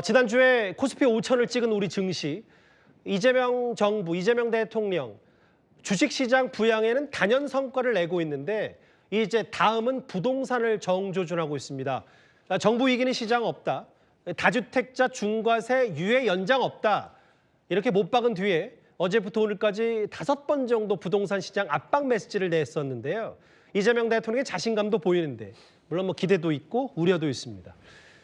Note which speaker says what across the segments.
Speaker 1: 지난주에 코스피 5천을 찍은 우리 증시, 이재명 정부, 이재명 대통령 주식시장 부양에는 단연 성과를 내고 있는데 이제 다음은 부동산을 정조준하고 있습니다. 정부 이기는 시장 없다. 다주택자 중과세 유예 연장 없다. 이렇게 못 박은 뒤에 어제부터 오늘까지 5번 정도 부동산 시장 압박 메시지를 냈었는데요. 이재명 대통령의 자신감도 보이는데 물론 뭐 기대도 있고 우려도 있습니다.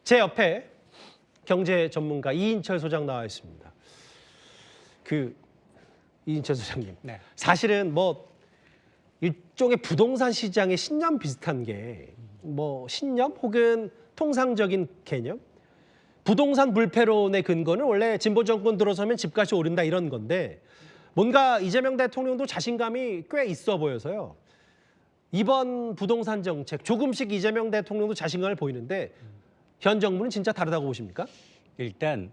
Speaker 1: 제 옆에 경제 전문가 이인철 소장 나와 있습니다. 이인철 소장님,
Speaker 2: 네.
Speaker 1: 사실은 뭐 일종의 부동산 시장의 신념 비슷한 게 뭐 신념 혹은 통상적인 개념? 부동산 불패론의 근거는 원래 진보 정권 들어서면 집값이 오른다 이런 건데 뭔가 이재명 대통령도 자신감이 꽤 있어 보여서요. 이번 부동산 정책 조금씩 이재명 대통령도 자신감을 보이는데 현 정부는 진짜 다르다고 보십니까?
Speaker 2: 일단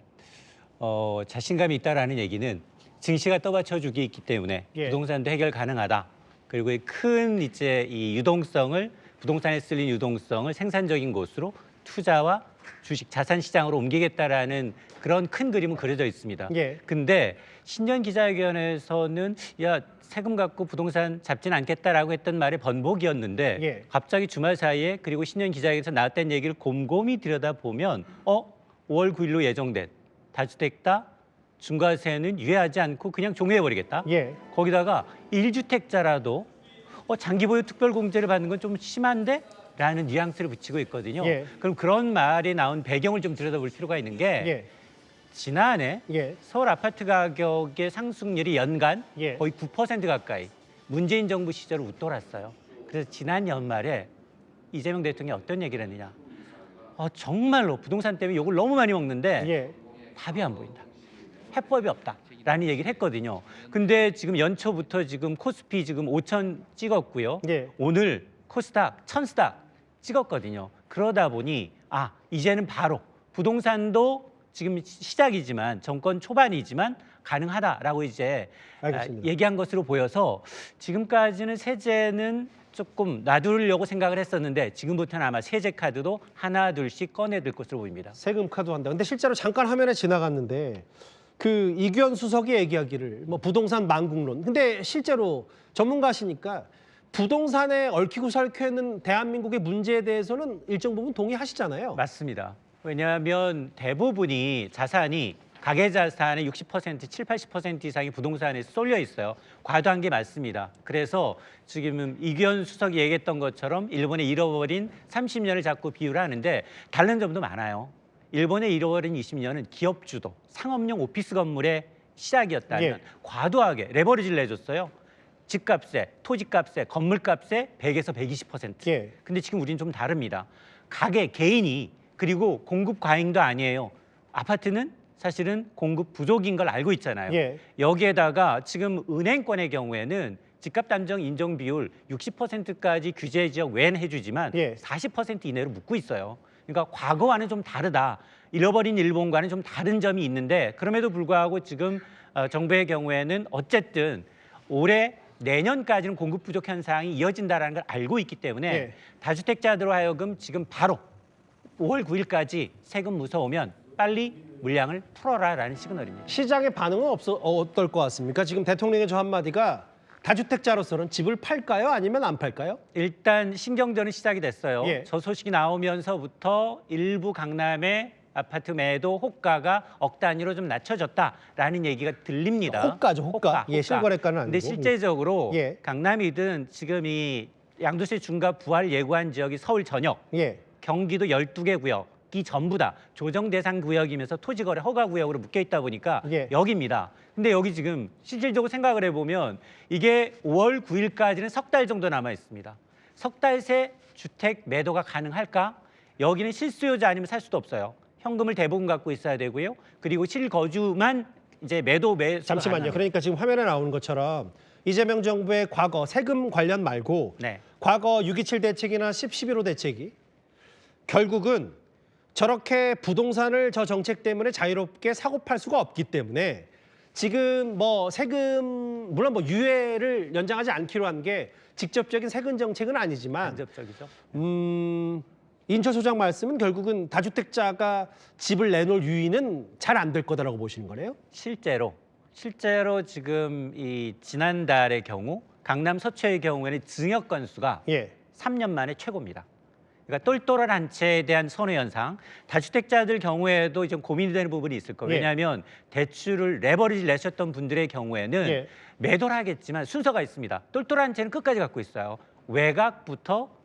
Speaker 2: 자신감이 있다라는 얘기는 증시가 떠받쳐주기 있기 때문에
Speaker 1: 예.
Speaker 2: 부동산도 해결 가능하다. 그리고 큰 이 유동성을 부동산에 쓸린 유동성을 생산적인 곳으로 투자와 주식 자산 시장으로 옮기겠다라는 그런 큰 그림은 그려져 있습니다.
Speaker 1: 예.
Speaker 2: 근데 신년 기자회견에서는 야 세금 갖고 부동산 잡진 않겠다라고 했던 말의 번복이었는데
Speaker 1: 예.
Speaker 2: 갑자기 주말 사이에 그리고 신년 기자회견에서 나왔다는 얘기를 곰곰이 들여다보면 5월 9일로 예정된 다주택자 중과세는 유예하지 않고 그냥 종료해버리겠다.
Speaker 1: 예.
Speaker 2: 거기다가 1주택자라도 장기 보유 특별공제를 받는 건 좀 심한데? 라는 뉘앙스를 붙이고 있거든요.
Speaker 1: 예.
Speaker 2: 그럼 그런 말이 나온 배경을 좀 들여다볼 필요가 있는 게
Speaker 1: 예.
Speaker 2: 지난해
Speaker 1: 예.
Speaker 2: 서울 아파트 가격의 상승률이 연간
Speaker 1: 예.
Speaker 2: 거의 9% 가까이 문재인 정부 시절을 웃돌았어요. 그래서 지난 연말에 이재명 대통령이 어떤 얘기를 했느냐. 정말로 부동산 때문에 욕을 너무 많이 먹는데
Speaker 1: 예.
Speaker 2: 답이 안 보인다. 해법이 없다라는 얘기를 했거든요. 근데 지금 연초부터 지금 코스피 지금 5천 찍었고요.
Speaker 1: 예.
Speaker 2: 오늘 코스닥 1000스닥 찍었거든요. 그러다 보니 이제는 바로 부동산도 지금 시작이지만 정권 초반이지만 가능하다라고 이제
Speaker 1: 알겠습니다.
Speaker 2: 얘기한 것으로 보여서 지금까지는 세제는 조금 놔두려고 생각을 했었는데 지금부터는 아마 세제 카드도 하나 둘씩 꺼내들 것으로 보입니다.
Speaker 1: 세금 카드 한다. 근데 실제로 잠깐 화면에 지나갔는데 이규현 수석이 얘기하기를 뭐 부동산 망국론. 근데 실제로 전문가시니까 부동산에 얽히고 설켜 있는 대한민국의 문제에 대해서는 일정 부분 동의하시잖아요.
Speaker 2: 맞습니다. 왜냐하면 대부분이 자산이 가계 자산의 60%, 80% 이상이 부동산에 쏠려 있어요. 과도한 게 맞습니다. 그래서 지금 이규현 수석이 얘기했던 것처럼 일본의 잃어버린 30년을 자꾸 비유를 하는데 다른 점도 많아요. 일본의 잃어버린 20년은 기업 주도, 상업용 오피스 건물의 시작이었다면
Speaker 1: 예.
Speaker 2: 과도하게 레버리지를 내줬어요. 집값에, 토지값에, 건물값에 100에서 120%.
Speaker 1: 예.
Speaker 2: 근데 지금 우리는 좀 다릅니다. 가게, 개인이 그리고 공급 과잉도 아니에요. 아파트는 사실은 공급 부족인 걸 알고 있잖아요.
Speaker 1: 예.
Speaker 2: 여기에다가 지금 은행권의 경우에는 집값 단정 인정 비율 60%까지 규제 지역 외엔 해주지만
Speaker 1: 예.
Speaker 2: 40% 이내로 묶고 있어요. 그러니까 과거와는 좀 다르다. 잃어버린 일본과는 좀 다른 점이 있는데 그럼에도 불구하고 지금 정부의 경우에는 어쨌든 올해 내년까지는 공급 부족 현상이 이어진다는 걸 알고 있기 때문에
Speaker 1: 예.
Speaker 2: 다주택자들로 하여금 지금 바로 5월 9일까지 세금 무서우면 빨리 물량을 풀어라라는 시그널입니다.
Speaker 1: 시장의 반응은 어떨 것 같습니까? 지금 대통령의 저 한마디가 다주택자로서는 집을 팔까요? 아니면 안 팔까요?
Speaker 2: 일단 신경전이 시작이 됐어요.
Speaker 1: 예.
Speaker 2: 저 소식이 나오면서부터 일부 강남의 아파트 매도 호가가 억 단위로 좀 낮춰졌다라는 얘기가 들립니다.
Speaker 1: 호가죠, 호가. 예, 실거래가는 아니고.
Speaker 2: 근데 실제적으로
Speaker 1: 예.
Speaker 2: 강남이든 지금 이 양도세 중과 부활 예고한 지역이 서울 전역,
Speaker 1: 예.
Speaker 2: 경기도 12개 구역이 전부 다 조정 대상 구역이면서 토지거래 허가 구역으로 묶여 있다 보니까
Speaker 1: 예.
Speaker 2: 여기입니다. 근데 여기 지금 실질적으로 생각을 해보면 이게 5월 9일까지는 석 달 정도 남아 있습니다. 석 달 새 주택 매도가 가능할까? 여기는 실수요자 아니면 살 수도 없어요. 현금을 대부분 갖고 있어야 되고요. 그리고 실거주만 이제 매도
Speaker 1: 잠시만요.
Speaker 2: 가능합니다.
Speaker 1: 그러니까 지금 화면에 나오는 것처럼 이재명 정부의 과거 세금 관련 말고
Speaker 2: 네.
Speaker 1: 과거 6.27 대책이나 10.11호 대책이 결국은 저렇게 부동산을 저 정책 때문에 자유롭게 사고 팔 수가 없기 때문에 지금 뭐 세금 물론 뭐 유예를 연장하지 않기로 한 게 직접적인 세금 정책은 아니지만
Speaker 2: 간접적이죠.
Speaker 1: 이인철 소장 말씀은 결국은 다주택자가 집을 내놓을 유인은 잘 안 될 거다라고 보시는 거네요.
Speaker 2: 실제로 지금 이 지난달의 경우 강남 서초의 경우에는 증여 건수가
Speaker 1: 예.
Speaker 2: 3년 만에 최고입니다. 그러니까 똘똘한 한 채에 대한 선호 현상, 다주택자들 경우에도 좀 고민이 되는 부분이 있을 거예요.
Speaker 1: 예.
Speaker 2: 왜냐하면 대출을 레버리지 내셨던 분들의 경우에는
Speaker 1: 예.
Speaker 2: 매도를 하겠지만 순서가 있습니다. 똘똘한 채는 끝까지 갖고 있어요. 외곽부터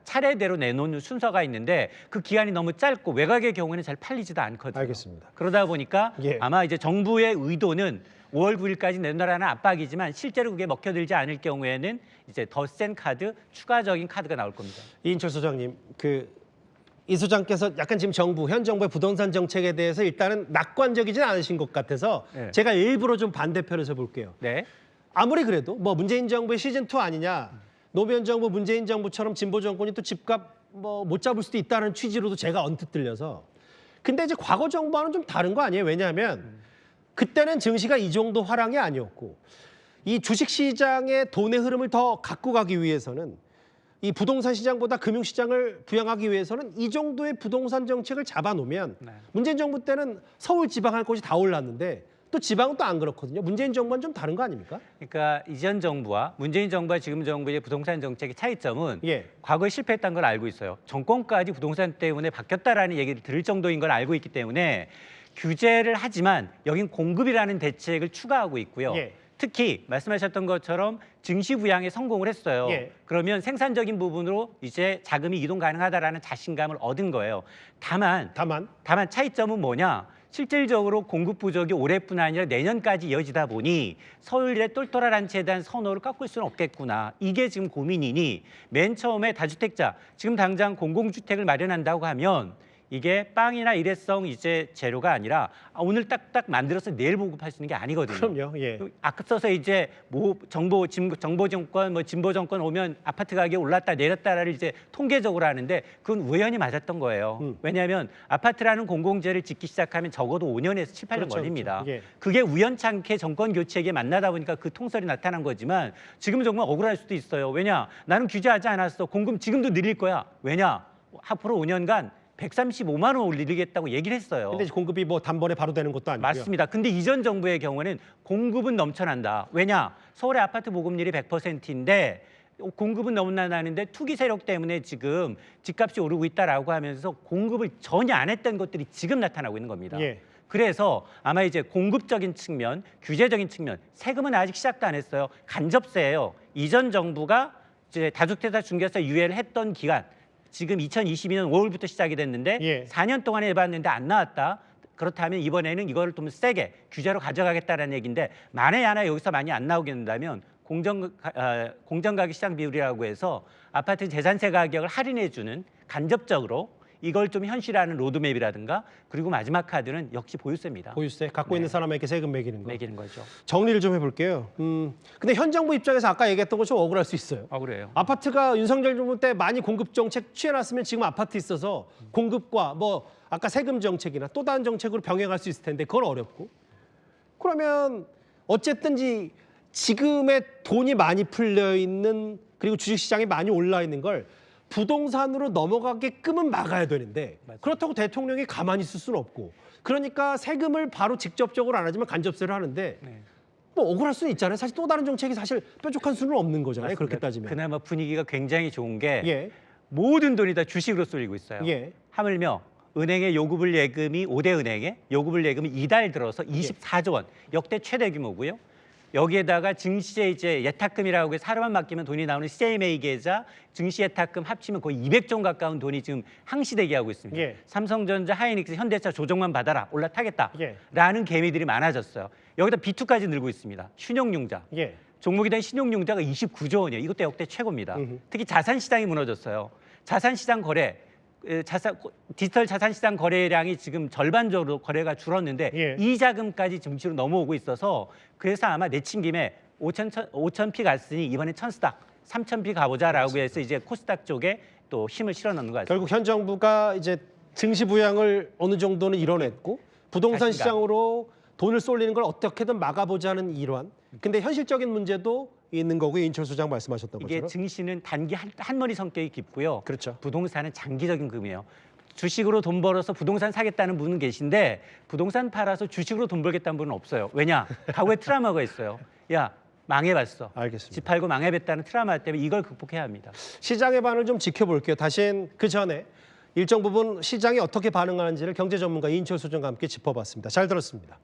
Speaker 2: 차례대로 내놓는 순서가 있는데 그 기간이 너무 짧고 외곽의 경우에는 잘 팔리지도 않거든요.
Speaker 1: 알겠습니다.
Speaker 2: 그러다 보니까
Speaker 1: 예.
Speaker 2: 아마 이제 정부의 의도는 5월 9일까지 내놓으라는 압박이지만 실제로 그게 먹혀들지 않을 경우에는 이제 더 센 카드, 추가적인 카드가 나올 겁니다.
Speaker 1: 이인철 소장님, 이 소장께서 약간 지금 현 정부의 부동산 정책에 대해서 일단은 낙관적이진 않으신 것 같아서
Speaker 2: 네.
Speaker 1: 제가 일부러 좀 반대편을 서볼게요.
Speaker 2: 네.
Speaker 1: 아무리 그래도 뭐 문재인 정부의 시즌2 아니냐, 노무현 정부, 문재인 정부처럼 진보 정권이 또 집값 뭐 못 잡을 수도 있다는 취지로도 제가 언뜻 들려서. 근데 이제 과거 정부와는 좀 다른 거 아니에요? 왜냐하면 그때는 증시가 이 정도 화랑이 아니었고 이 주식시장의 돈의 흐름을 더 갖고 가기 위해서는 이 부동산 시장보다 금융시장을 부양하기 위해서는 이 정도의 부동산 정책을 잡아놓으면
Speaker 2: 네.
Speaker 1: 문재인 정부 때는 서울 지방 할 곳이 다 올랐는데 또 지방은 또 안 그렇거든요. 문재인 정부는 좀 다른 거 아닙니까?
Speaker 2: 그러니까 이전 정부와 문재인 정부와 지금 정부의 부동산 정책의 차이점은
Speaker 1: 예.
Speaker 2: 과거에 실패했다는 걸 알고 있어요. 정권까지 부동산 때문에 바뀌었다라는 얘기를 들을 정도인 걸 알고 있기 때문에 규제를 하지만 여긴 공급이라는 대책을 추가하고 있고요.
Speaker 1: 예.
Speaker 2: 특히 말씀하셨던 것처럼 증시 부양에 성공을 했어요.
Speaker 1: 예.
Speaker 2: 그러면 생산적인 부분으로 이제 자금이 이동 가능하다라는 자신감을 얻은 거예요. 다만 차이점은 뭐냐? 실질적으로 공급 부족이 올해뿐 아니라 내년까지 이어지다 보니 서울의 똘똘한 한 채에 대한 선호를 꺾을 수는 없겠구나. 이게 지금 고민이니 맨 처음에 다주택자, 지금 당장 공공주택을 마련한다고 하면 이게 빵이나 일회성 이제 재료가 아니라 오늘 딱딱 만들어서 내일 보급할 수 있는 게 아니거든요.
Speaker 1: 그럼요. 예.
Speaker 2: 앞서서 이제 뭐 정보 정권, 뭐 진보 정권 오면 아파트 가격이 올랐다 내렸다를 이제 통계적으로 하는데 그건 우연히 맞았던 거예요. 왜냐하면 아파트라는 공공재를 짓기 시작하면 적어도 5년에서 7, 8년
Speaker 1: 그렇죠,
Speaker 2: 걸립니다.
Speaker 1: 그렇죠. 예.
Speaker 2: 그게 우연찮게 정권 교체에 만나다 보니까 그 통설이 나타난 거지만 지금 정말 억울할 수도 있어요. 왜냐? 나는 규제하지 않았어. 공급 지금도 늘릴 거야. 왜냐? 앞으로 5년간 135만 원 올리겠다고 얘기를 했어요.
Speaker 1: 근데 이제 공급이 뭐 단번에 바로 되는 것도 아니고요.
Speaker 2: 맞습니다. 근데 이전 정부의 경우에는 공급은 넘쳐난다. 왜냐? 서울의 아파트 보급률이 100%인데 공급은 너무나 나는데 투기 세력 때문에 지금 집값이 오르고 있다라고 하면서 공급을 전혀 안 했던 것들이 지금 나타나고 있는 겁니다.
Speaker 1: 예.
Speaker 2: 그래서 아마 이제 공급적인 측면, 규제적인 측면, 세금은 아직 시작도 안 했어요. 간접세예요. 이전 정부가 이제 다주택자 중개사 유예를 했던 기간, 지금 2022년 5월부터 시작이 됐는데
Speaker 1: 예.
Speaker 2: 4년 동안 해봤는데 안 나왔다. 그렇다면 이번에는 이거를 좀 세게 규제로 가져가겠다는 얘기인데 만에 하나 여기서 많이 안 나오게 된다면 공정가격 시장 비율이라고 해서 아파트 재산세 가격을 할인해주는 간접적으로 이걸 좀 현실화하는 로드맵이라든가 그리고 마지막 카드는 역시 보유세입니다.
Speaker 1: 보유세 갖고 있는 사람에게 세금 매기는 거.
Speaker 2: 매기는 거죠.
Speaker 1: 정리를 좀 해볼게요. 근데 현 정부 입장에서 아까 얘기했던 거 좀 억울할 수 있어요.
Speaker 2: 그래요.
Speaker 1: 아파트가 윤석열 정부 때 많이 공급 정책 취해놨으면 지금 아파트 있어서 공급과 뭐 아까 세금 정책이나 또 다른 정책으로 병행할 수 있을 텐데 그건 어렵고. 그러면 어쨌든지 지금의 돈이 많이 풀려 있는 그리고 주식시장이 많이 올라 있는 걸 부동산으로 넘어가게끔은 막아야 되는데
Speaker 2: 맞습니다.
Speaker 1: 그렇다고 대통령이 가만히 있을 수는 없고 그러니까 세금을 바로 직접적으로 안 하지만 간접세를 하는데
Speaker 2: 네.
Speaker 1: 뭐 억울할 수는 있잖아요. 사실 또 다른 정책이 사실 뾰족한 수는 없는 거잖아요.
Speaker 2: 맞습니다.
Speaker 1: 그렇게 따지면.
Speaker 2: 그나마 분위기가 굉장히 좋은 게
Speaker 1: 예.
Speaker 2: 모든 돈이 다 주식으로 쏠리고 있어요.
Speaker 1: 예.
Speaker 2: 하물며 은행의 요구불 예금이 5대 은행에 요구불 예금이 이달 들어서 24조 원 역대 최대 규모고요. 여기에다가 증시에 이제 예탁금이라고 해서 하루만 맡기면 돈이 나오는 CMA 계좌, 증시 예탁금 합치면 거의 200조 원 가까운 돈이 지금 항시대기하고 있습니다.
Speaker 1: 예.
Speaker 2: 삼성전자, 하이닉스, 현대차 조정만 받아라 올라타겠다.
Speaker 1: 예.
Speaker 2: 라는 개미들이 많아졌어요. 여기다 B2까지 늘고 있습니다. 신용융자.
Speaker 1: 예.
Speaker 2: 종목에 대한 신용융자가 29조 원이에요. 이것도 역대 최고입니다. 특히 자산시장이 무너졌어요. 자산시장 거래, 디지털 자산시장 거래량이 지금 절반적으로 거래가 줄었는데
Speaker 1: 예.
Speaker 2: 이자금까지 증시로 넘어오고 있어서 그래서 아마 내친 김에 5,000피 갔으니 이번에 1,000스닥, 3,000피 가보자라고 해서 이제 코스닥 쪽에 또 힘을 실어 넣는 것 같습니다.
Speaker 1: 결국 현 정부가 이제 증시 부양을 어느 정도는 이뤄냈고 부동산
Speaker 2: 자신감.
Speaker 1: 시장으로 돈을 쏠리는 걸 어떻게든 막아보자는 일환 근데 현실적인 문제도 있는 거고 이인철 소장 말씀하셨던
Speaker 2: 이게
Speaker 1: 것처럼.
Speaker 2: 증시는 단기 한머리 성격이 깊고요.
Speaker 1: 그렇죠.
Speaker 2: 부동산은 장기적인 금이에요. 주식으로 돈 벌어서 부동산 사겠다는 분은 계신데 부동산 팔아서 주식으로 돈 벌겠다는 분은 없어요. 왜냐? 과거에 트라우마가 있어요. 야, 망해봤어.
Speaker 1: 알겠습니다.
Speaker 2: 집 팔고 망해봤다는 트라우마 때문에 이걸 극복해야 합니다.
Speaker 1: 시장의 반응을 좀 지켜볼게요. 다시 그 전에 일정 부분 시장이 어떻게 반응하는지를 경제 전문가 이인철 소장과 함께 짚어봤습니다. 잘 들었습니다.